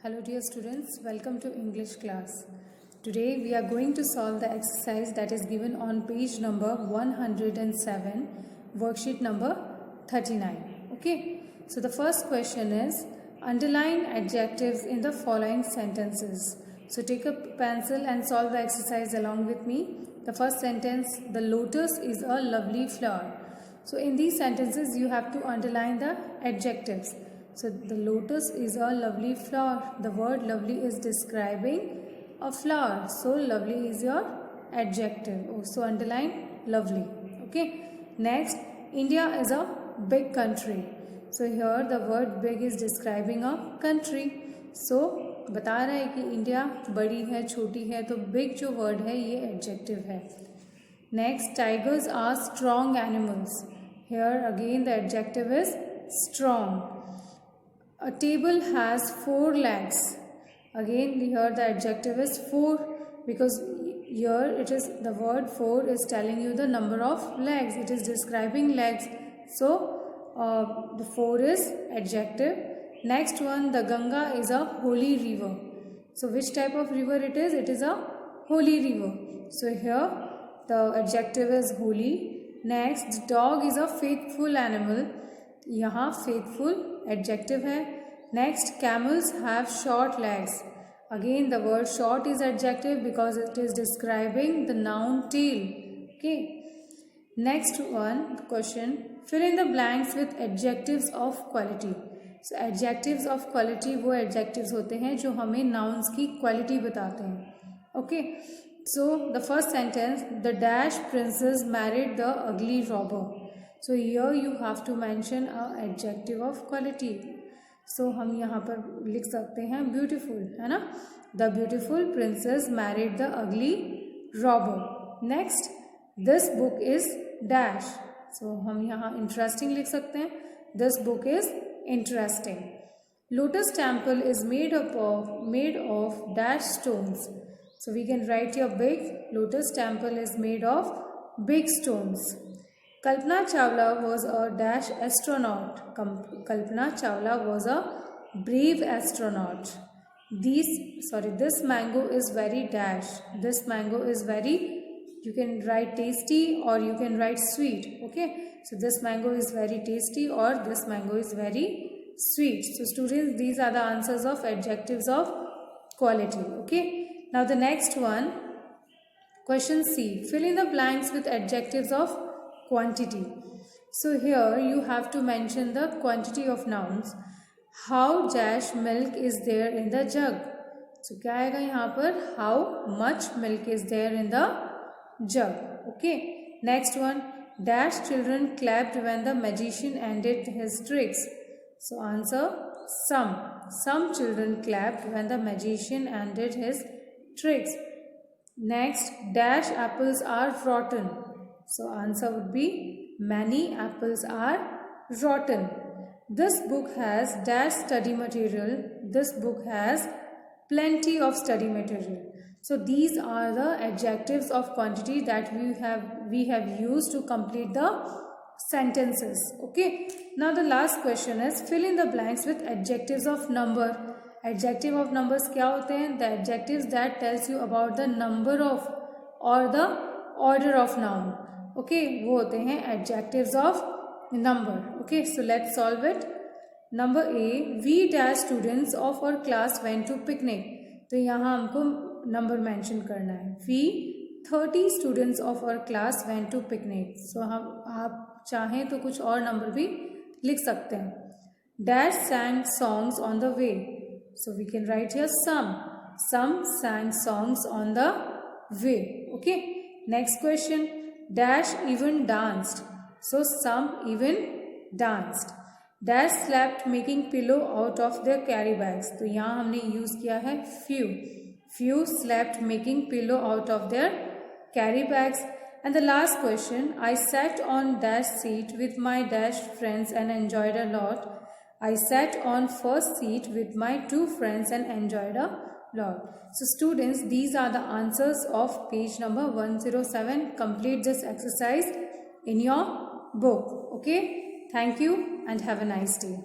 Hello dear students, welcome to English class. Today we are going to solve the exercise that is given on page number 107, worksheet number 39. Okay, so the first question is underline adjectives in the following sentences. So take a pencil and solve the exercise along with me. The first sentence, the lotus is a lovely flower. So in these sentences you have to underline the adjectives. So the lotus is a lovely flower. The word lovely is describing a flower. So lovely is your adjective. So underline lovely. Okay. Next, India is a big country. So here the word big is describing a country. So बता रहा है कि India बड़ी है छोटी है, तो big जो word है ये adjective है. Next, tigers are strong animals. Here again the adjective is strong. A table has 4 legs. Again here the adjective is 4 because here it is the word 4 is telling you the number of legs. It is describing legs. So the 4 is adjective. Next one, the Ganga is a holy river. So which type of river it is? It is a holy river. So here the adjective is holy. Next, the dog is a faithful animal. यहाँ faithful adjective है. Next, camels have short legs. Again the word short is adjective because it is describing the noun tail. Okay. Next one, question, fill in the blanks with adjectives of quality. So adjectives of quality वो adjectives होते हैं जो हमें nouns की quality बताते हैं. Okay. So the first sentence, the dash princess married the ugly robber. So here you have to mention a adjective of quality. So हम यहाँ पर लिख सकते हैं beautiful, है ना? The beautiful princess married the ugly robber. Next, this book is dash. So हम यहाँ interesting लिख सकते हैं. This book is interesting. Lotus temple is made of dash stones. So we can write here big. Lotus temple is made of big stones. Kalpana Chawla was a dash astronaut. Kalpana Chawla was a brave astronaut. This mango is very dash. This mango is very, you can write tasty or you can write sweet. Okay. So this mango is very tasty or this mango is very sweet. So students, these are the answers of adjectives of quality. Okay. Now the next one, question C. Fill in the blanks with adjectives of quantity. So here you have to mention the quantity of nouns. How dash milk is there in the jug? So क्या आएगा यहाँ पर? How much milk is there in the jug? Okay. Next one, dash children clapped when the magician ended his tricks. So answer some. Some children clapped when the magician ended his tricks. Next, dash apples are rotten. So answer would be many apples are rotten. This book has dash study material. This book has plenty of study material. So these are the adjectives of quantity that we have used to complete the sentences. Okay. Now the last question is fill in the blanks with adjectives of number. Adjective of numbers क्या होते हैं? The adjectives that tells you about the number of or the order of noun. Okay, वो होते हैं adjectives of number. Okay, so let's solve it. Number A, we dash students of our class went to picnic. तो यहाँ हमको number mention करना है. We 30 students of our class went to picnic. So आप चाहें तो कुछ और number भी लिख सकते हैं. Dash sang songs on the way. So we can write here some. Some sang songs on the way. Okay. Next question. Dash even danced. So some even danced. Dash slept making pillow out of their carry bags. तो यहाँ हमने use किया है few. Few slept making pillow out of their carry bags. And the last question. I sat on dash seat with my dash friends and enjoyed a lot. I sat on first seat with my 2 friends and enjoyed a lot. So students, these are the answers of page number 107. Complete this exercise in your book. Okay. Thank you and have a nice day.